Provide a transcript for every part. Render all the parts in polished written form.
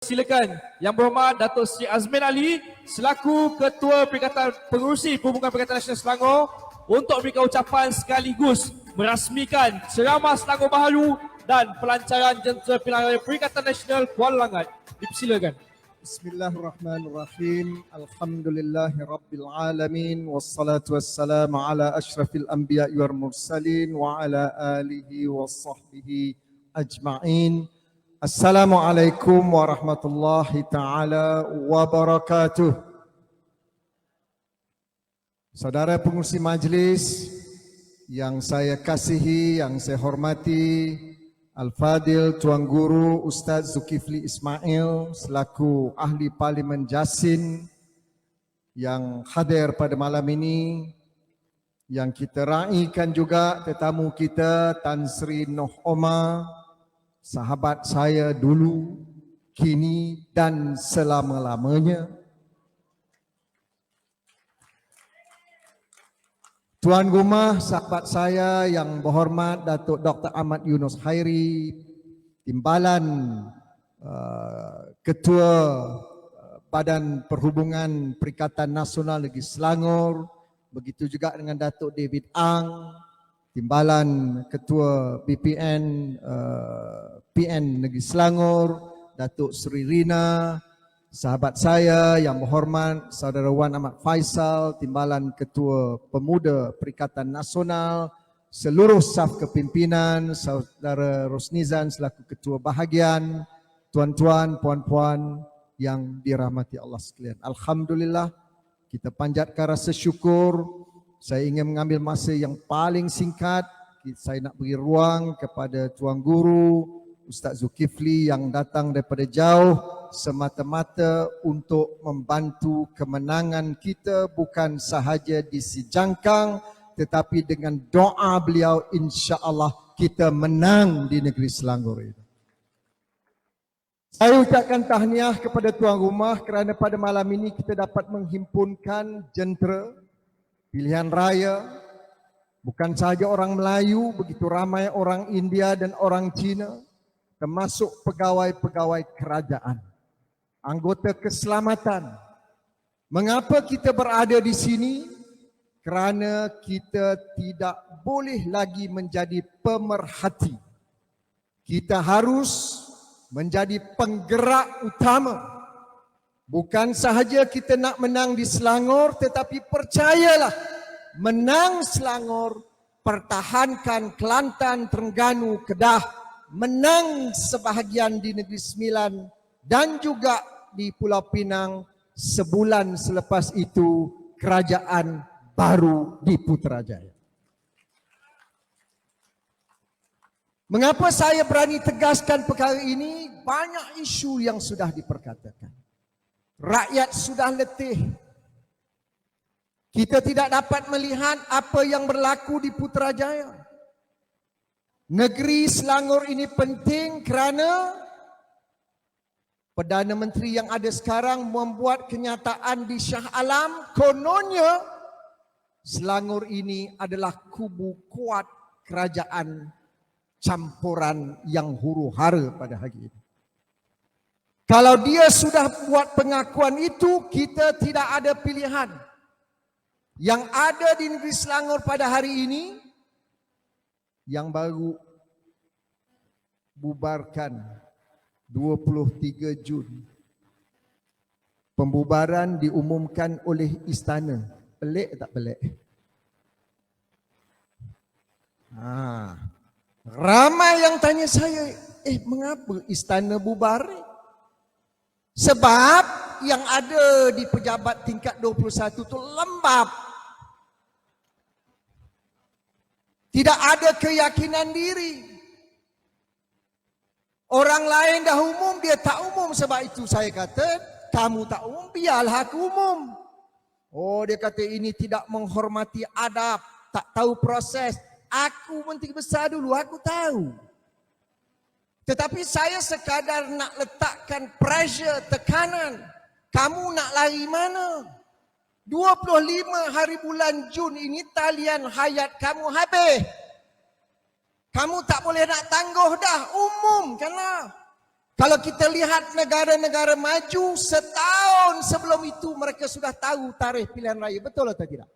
Silakan Yang Berhormat Datuk Seri Azmin Ali selaku Ketua Perikatan Pengurusi Perhubungan Perikatan Nasional Selangor untuk memberikan ucapan sekaligus merasmikan ceramah Selangor Baharu dan pelancaran jentera pilihan raya Perikatan Nasional Kuala Langat. Dipersilakan. Bismillahirrahmanirrahim. Alhamdulillahirabbil alamin wassalatu wassalamu ala asyrafil anbiya'i wal mursalin wa ala alihi washabbihi ajma'in. Assalamualaikum warahmatullahi taala wabarakatuh. Saudara pengurusi majlis yang saya kasihi, yang saya hormati, Al-Fadil Tuan Guru Ustaz Zulkifli Ismail selaku Ahli Parlimen Jasin yang hadir pada malam ini, yang kita raikan juga tetamu kita Tan Sri Noh Omar, sahabat saya dulu, kini dan selama-lamanya. Tuan Rumah, sahabat saya yang berhormat Datuk Dr. Ahmad Yunus Khairi, Timbalan Ketua Badan Perhubungan Perikatan Nasional Negeri Selangor, begitu juga dengan Datuk David Ang, Timbalan Ketua BPN PN Negeri Selangor, Datuk Sri Rina, sahabat saya yang berhormat Saudara Wan Ahmad Faisal, Timbalan Ketua Pemuda Perikatan Nasional, seluruh staf kepimpinan, Saudara Rosnizan selaku Ketua Bahagian, tuan-tuan, puan-puan yang dirahmati Allah sekalian. Alhamdulillah, kita panjatkan rasa syukur. Saya ingin mengambil masa yang paling singkat. Saya nak beri ruang kepada Tuan Guru Ustaz Zulkifli yang datang daripada jauh semata-mata untuk membantu kemenangan kita, bukan sahaja di si jangkang, tetapi dengan doa beliau insya-Allah kita menang di negeri Selangor ini. Saya ucapkan tahniah kepada Tuan Rumah kerana pada malam ini kita dapat menghimpunkan jentera pilihan raya, bukan sahaja orang Melayu, begitu ramai orang India dan orang Cina, termasuk pegawai-pegawai kerajaan, anggota keselamatan. Mengapa kita berada di sini? Kerana kita tidak boleh lagi menjadi pemerhati. Kita harus menjadi penggerak utama. Bukan sahaja kita nak menang di Selangor, tetapi percayalah, menang Selangor, pertahankan Kelantan, Terengganu, Kedah, menang sebahagian di Negeri Sembilan dan juga di Pulau Pinang. Sebulan selepas itu kerajaan baru di Putrajaya. Mengapa saya berani tegaskan perkara ini? Banyak isu yang sudah diperkatakan. Rakyat sudah letih. Kita tidak dapat melihat apa yang berlaku di Putrajaya. Negeri Selangor ini penting kerana Perdana Menteri yang ada sekarang membuat kenyataan di Shah Alam, kononnya Selangor ini adalah kubu kuat kerajaan campuran yang huru-hara pada hari ini. Kalau dia sudah buat pengakuan itu, kita tidak ada pilihan. Yang ada di negeri Selangor pada hari ini, yang baru bubarkan 23 Jun. Pembubaran diumumkan oleh istana. Pelik tak pelik? Ramai yang tanya saya, mengapa istana bubar? Sebab yang ada di pejabat tingkat 21 itu lembab. Tidak ada keyakinan diri. Orang lain dah umum, dia tak umum. Sebab itu saya kata, kamu tak umum, biarlah aku umum. Oh, dia kata ini tidak menghormati adab, tak tahu proses. Aku menteri besar dulu, aku tahu. Tetapi saya sekadar nak letakkan pressure, tekanan. Kamu nak lari mana? 25 hari bulan Jun ini talian hayat kamu habis. Kamu tak boleh nak tangguh dah, umumkanlah. Kalau kita lihat negara-negara maju, setahun sebelum itu mereka sudah tahu tarikh pilihan raya. Betul atau tidak?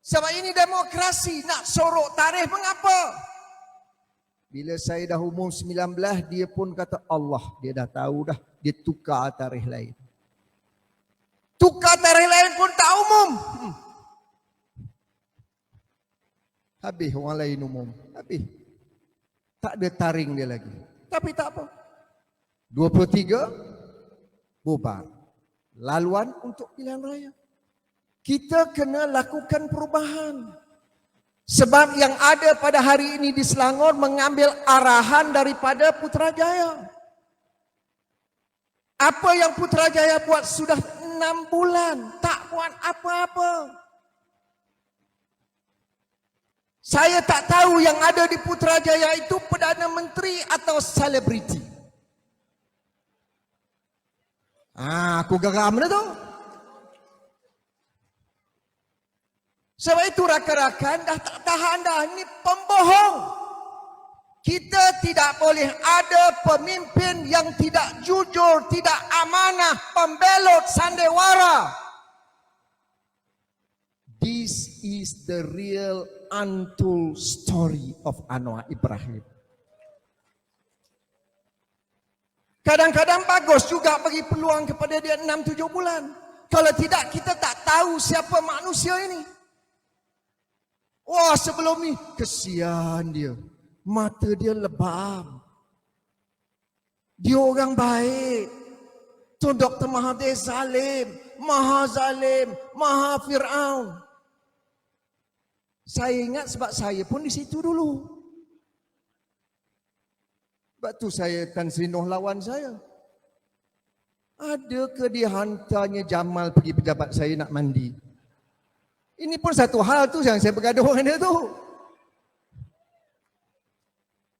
Sebab ini demokrasi, nak sorok tarikh mengapa? Bila saya dah umur 19, dia pun kata Allah, dia dah tahu dah, dia tukar tarikh lain. Tukar tarikh lain pun tak umum. Habis orang lain umum. Habis. Tak ada taring dia lagi. Tapi tak apa. 23 bubar. Laluan untuk pilihan raya. Kita kena lakukan perubahan. Sebab yang ada pada hari ini di Selangor mengambil arahan daripada Putrajaya. Apa yang Putrajaya buat sudah 6 bulan. Tak buat apa-apa. Saya tak tahu yang ada di Putrajaya itu Perdana Menteri atau selebriti. Aku geram dah tu. Sebab itu rakan-rakan dah tak tahan dah. Ini pembohong. Kita tidak boleh ada pemimpin yang tidak jujur, tidak amanah, pembelot, sandiwara. This is the real untold story of Anwar Ibrahim. Kadang-kadang bagus juga bagi peluang kepada dia 6-7 bulan. Kalau tidak, kita tak tahu siapa manusia ini. Wah, sebelum ni, kesian dia. Mata dia lebam. Dia orang baik. Tuan Dr. Mahathir zalim. Maha zalim. Maha Fir'aun. Saya ingat sebab saya pun di situ dulu. Sebab tu saya Tan Sri Noh lawan saya. Adakah dia hantarnya Jamal pergi pejabat saya nak mandi? Ini pun satu hal tu yang saya bergaduh dengan dia tu.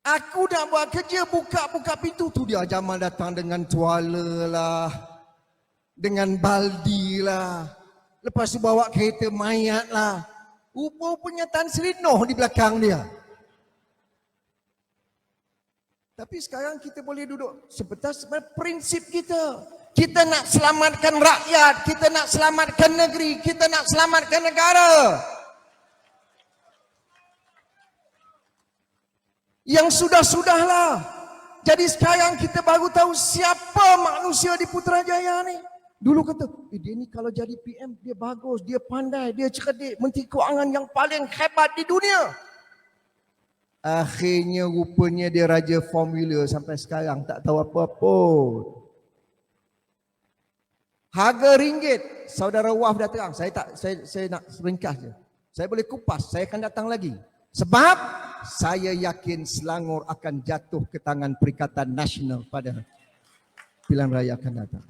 Aku nak buat kerja, buka pintu tu dia Jamal datang dengan tuala lah. Dengan baldi lah. Lepas tu bawa kereta mayat lah. Rupa-rupanya Tan Sri Noh di belakang dia. Tapi sekarang kita boleh duduk sebatas prinsip kita. Kita nak selamatkan rakyat, kita nak selamatkan negeri, kita nak selamatkan negara. Yang sudah-sudahlah. Jadi sekarang kita baru tahu siapa manusia di Putrajaya ni. Dulu kata, dia ni kalau jadi PM, dia bagus, dia pandai, dia cerdik, Menteri Kewangan yang paling hebat di dunia. Akhirnya rupanya dia raja formula sampai sekarang tak tahu apa-apa. Harga ringgit, saudara Waf dah terang. Saya nak ringkas je. Saya boleh kupas, saya akan datang lagi. Sebab saya yakin Selangor akan jatuh ke tangan Perikatan Nasional pada pilihan raya akan datang.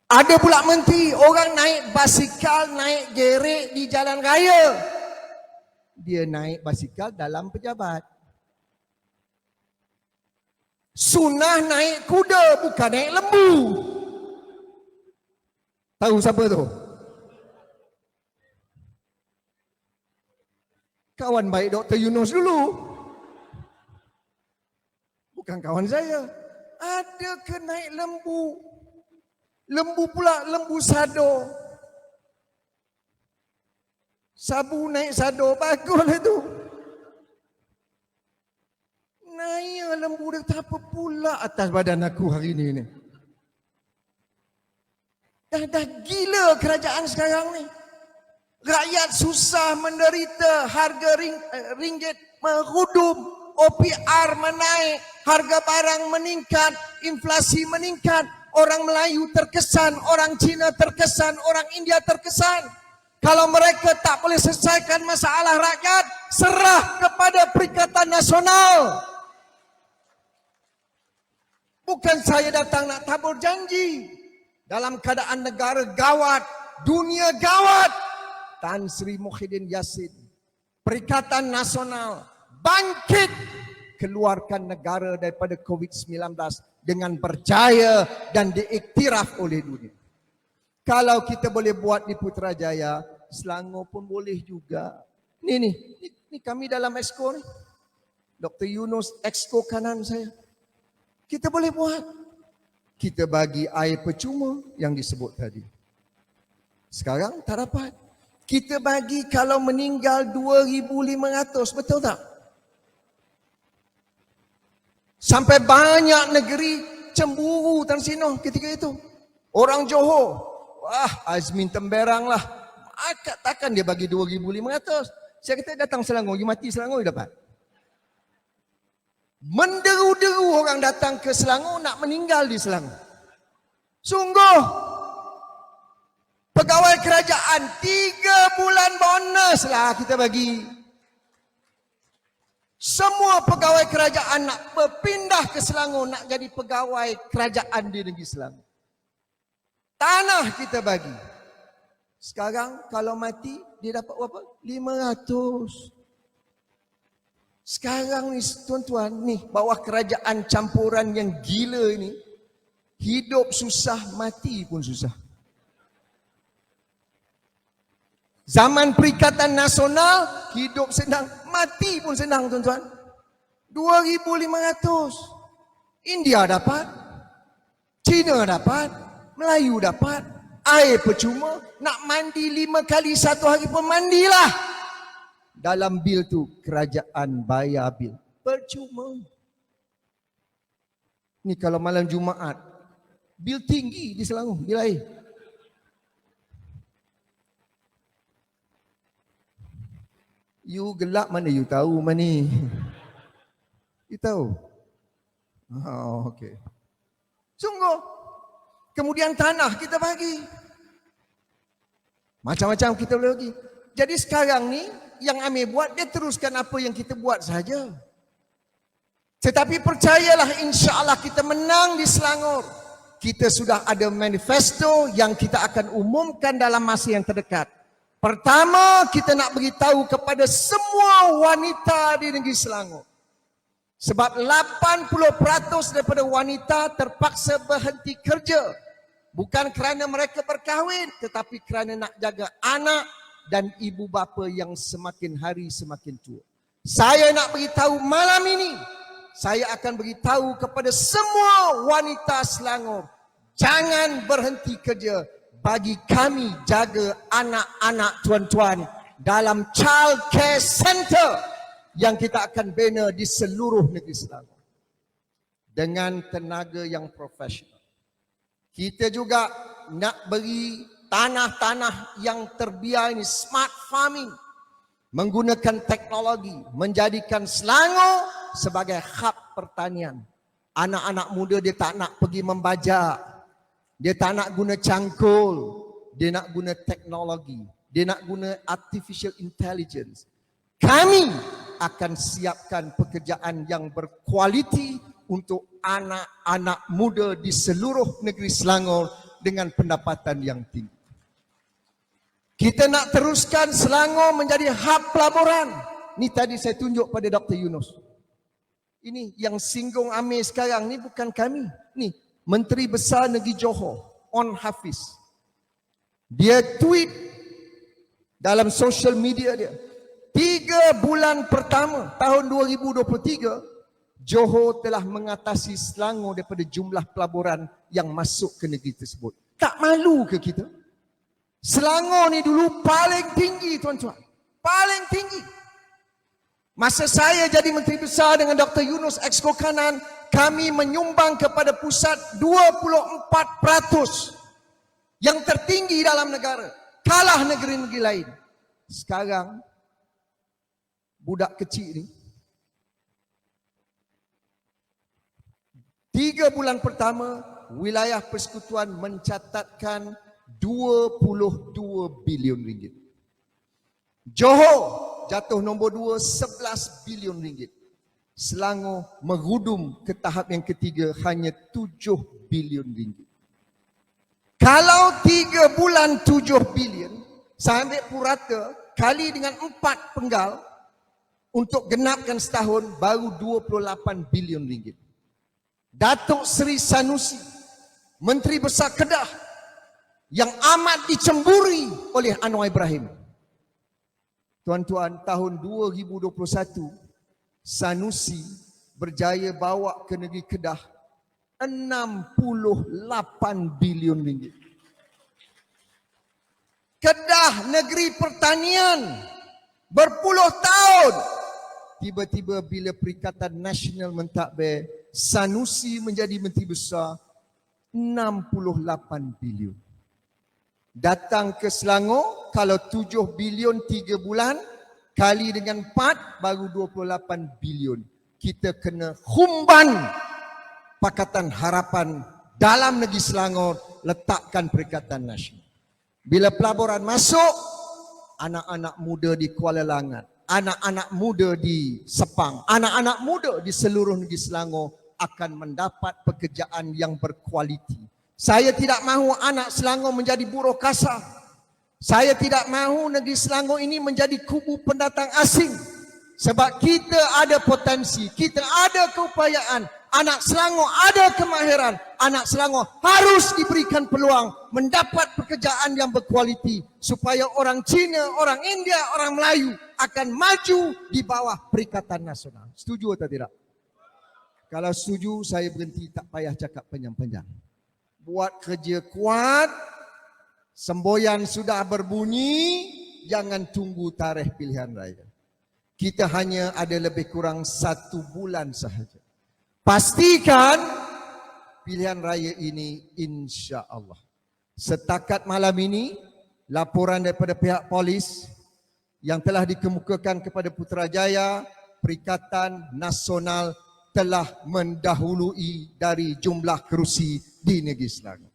Ada pula menteri, orang naik basikal, naik gerek di jalan raya. Dia naik basikal dalam pejabat. Sunnah naik kuda, bukan naik lembu. Tahu siapa tu? Kawan baik Dr. Yunus dulu. Bukan kawan saya. Ada ke naik lembu? Lembu pula, lembu sado. Sabu naik sado, baguslah tu. Naik lembu dia tak apa pula atas badan aku hari ini. Dah gila kerajaan sekarang ni. Rakyat susah menderita, harga ringgit merudum, OPR menaik, harga barang meningkat, inflasi meningkat, orang Melayu terkesan, orang Cina terkesan, orang India terkesan. Kalau mereka tak boleh selesaikan masalah rakyat, serah kepada Perikatan Nasional. Bukan saya datang nak tabur janji. Dalam keadaan negara gawat, dunia gawat, Tan Sri Muhyiddin Yassin, Perikatan Nasional, bangkit, keluarkan negara daripada COVID-19 dengan berjaya dan diiktiraf oleh dunia. Kalau kita boleh buat di Putrajaya, Selangor pun boleh juga. Ni kami dalam Exco ni. Dr. Yunus, exco kanan saya. Kita boleh buat. Kita bagi air percuma yang disebut tadi. Sekarang tak dapat. Kita bagi kalau meninggal 2,500, betul tak? Sampai banyak negeri cemburu Tan Sino ketika itu. Orang Johor, wah Azmin Temberang lah. Takkan dia bagi 2,500. Saya kata datang Selangor, you mati Selangor, you dapat. Menderu-deru orang datang ke Selangor nak meninggal di Selangor. Sungguh. Pegawai kerajaan 3 bulan bonus lah kita bagi. Semua pegawai kerajaan nak berpindah ke Selangor, nak jadi pegawai kerajaan di negeri Selangor. Tanah kita bagi. Sekarang kalau mati dia dapat berapa? 500. Sekarang ni tuan-tuan, ni bawah kerajaan campuran yang gila ini, hidup susah, mati pun susah. Zaman Perikatan Nasional, hidup senang, mati pun senang tuan-tuan. 2,500. India dapat, China dapat, Melayu dapat, air percuma, nak mandi 5 kali 1 hari pun mandilah. Dalam bil tu kerajaan bayar bil. Percuma. Ni kalau malam Jumaat, bil tinggi di Selangor, bil air. You gelap mana you tahu mana ni? You tahu? Oh, okey. Sungguh. Kemudian tanah kita bagi. Macam-macam kita boleh bagi. Jadi sekarang ni yang Amir buat, dia teruskan apa yang kita buat saja. Tetapi percayalah, insya-Allah kita menang di Selangor. Kita sudah ada manifesto yang kita akan umumkan dalam masa yang terdekat. Pertama, kita nak beritahu kepada semua wanita di negeri Selangor. Sebab 80% daripada wanita terpaksa berhenti kerja. Bukan kerana mereka berkahwin, tetapi kerana nak jaga anak dan ibu bapa yang semakin hari semakin tua. Saya nak beritahu malam ini, saya akan beritahu kepada semua wanita Selangor, jangan berhenti kerja bagi kami jaga anak-anak tuan-tuan dalam child care center yang kita akan bina di seluruh negeri Selangor dengan tenaga yang profesional. Kita juga nak beri tanah-tanah yang terbiar ini, smart farming, menggunakan teknologi, menjadikan Selangor sebagai hub pertanian. Anak-anak muda dia tak nak pergi membajak, dia tak nak guna cangkul, dia nak guna teknologi, dia nak guna artificial intelligence. Kami akan siapkan pekerjaan yang berkualiti untuk anak-anak muda di seluruh negeri Selangor dengan pendapatan yang tinggi. Kita nak teruskan Selangor menjadi hub pelaburan. Ni tadi saya tunjuk pada Dr. Yunus. Ini yang singgung Amir sekarang ni bukan kami. Ni Menteri Besar Negeri Johor, On Hafiz. Dia tweet dalam social media dia. 3 bulan pertama tahun 2023, Johor telah mengatasi Selangor daripada jumlah pelaburan yang masuk ke negeri tersebut. Tak malu ke kita? Selangor ni dulu paling tinggi tuan-tuan. Paling tinggi. Masa saya jadi Menteri Besar dengan Dr. Yunus Exco Kanan, kami menyumbang kepada pusat 24% yang tertinggi dalam negara. Kalah negeri-negeri lain. Sekarang, budak kecil ni, 3 bulan pertama, wilayah persekutuan mencatatkan 22 bilion ringgit. Johor jatuh nombor 2, 11 bilion ringgit. Selangor merudum ke tahap yang ketiga, hanya 7 bilion ringgit. Kalau 3 bulan 7 bilion, saya ambil purata, kali dengan 4 penggal, untuk genapkan setahun, baru 28 bilion ringgit. Datuk Seri Sanusi, Menteri Besar Kedah, yang amat dicemburi oleh Anwar Ibrahim. Tuan-tuan, tahun 2021, Sanusi berjaya bawa ke negeri Kedah 68 bilion ringgit. Kedah negeri pertanian berpuluh tahun. Tiba-tiba bila Perikatan Nasional mentadbir, Sanusi menjadi Menteri Besar 68 bilion. Datang ke Selangor, kalau 7 bilion 3 bulan, kali dengan 4 baru 28 bilion. Kita kena humban Pakatan Harapan dalam negeri Selangor, letakkan Perikatan Nasional. Bila pelaburan masuk, anak-anak muda di Kuala Langat, anak-anak muda di Sepang, anak-anak muda di seluruh negeri Selangor akan mendapat pekerjaan yang berkualiti. Saya tidak mahu anak Selangor menjadi buruh kasar. Saya tidak mahu negeri Selangor ini menjadi kubu pendatang asing. Sebab kita ada potensi, kita ada keupayaan. Anak Selangor ada kemahiran. Anak Selangor harus diberikan peluang mendapat pekerjaan yang berkualiti supaya orang Cina, orang India, orang Melayu akan maju di bawah Perikatan Nasional. Setuju atau tidak? Kalau setuju, saya berhenti, tak payah cakap panjang-panjang. Buat kerja kuat, semboyan sudah berbunyi, jangan tunggu tarikh pilihan raya. Kita hanya ada lebih kurang 1 bulan sahaja. Pastikan pilihan raya ini insya-Allah. Setakat malam ini, laporan daripada pihak polis yang telah dikemukakan kepada Putrajaya, Perikatan Nasional telah mendahului dari jumlah kerusi di negeri Selangor.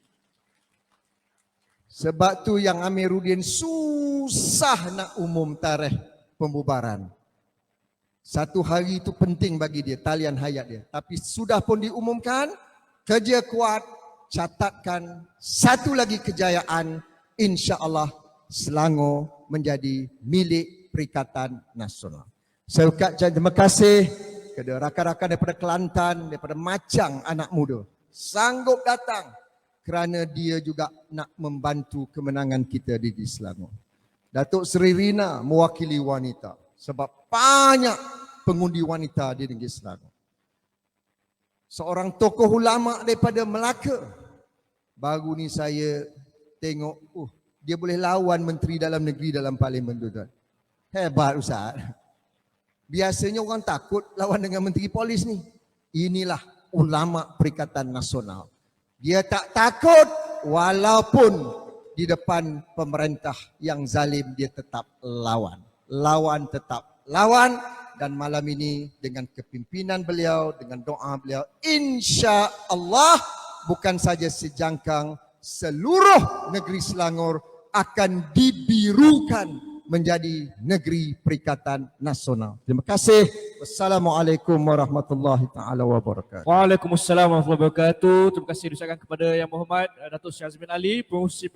Sebab tu yang Amiruddin susah nak umum tarikh pembubaran. 1 hari itu penting bagi dia, talian hayat dia. Tapi sudah pun diumumkan, kerja kuat, catatkan 1 lagi kejayaan, insya-Allah Selangor menjadi milik Perikatan Nasional. Saya ucapkan terima kasih kepada rakan-rakan daripada Kelantan, daripada Macang anak muda. Sanggup datang kerana dia juga nak membantu kemenangan kita di Selangor. Datuk Seri Rina mewakili wanita. Sebab banyak pengundi wanita di negeri Selangor. Seorang tokoh ulama daripada Melaka. Baru ni saya tengok, dia boleh lawan menteri dalam negeri dalam parlimen tu. Hebat Ustaz. Biasanya orang takut lawan dengan menteri polis ni. Inilah ulama Perikatan Nasional. Dia tak takut walaupun di depan pemerintah yang zalim dia tetap lawan. Lawan tetap lawan, dan malam ini dengan kepimpinan beliau, dengan doa beliau, insya Allah bukan saja sejangkang, seluruh negeri Selangor akan dibirukan menjadi negeri Perikatan Nasional. Terima kasih. Wassalamualaikum warahmatullahi taala wabarakatuh. Waalaikumsalam warahmatullahi wabarakatuh. Terima kasih diucapkan kepada Yang Berhormat Datuk Seri Azmin Ali, Pengerusi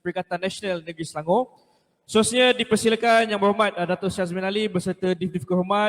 Perikatan Nasional Negeri Selangor. Seterusnya dipersilakan Yang Berhormat Datuk Seri Azmin Ali beserta Div-Div Kehormat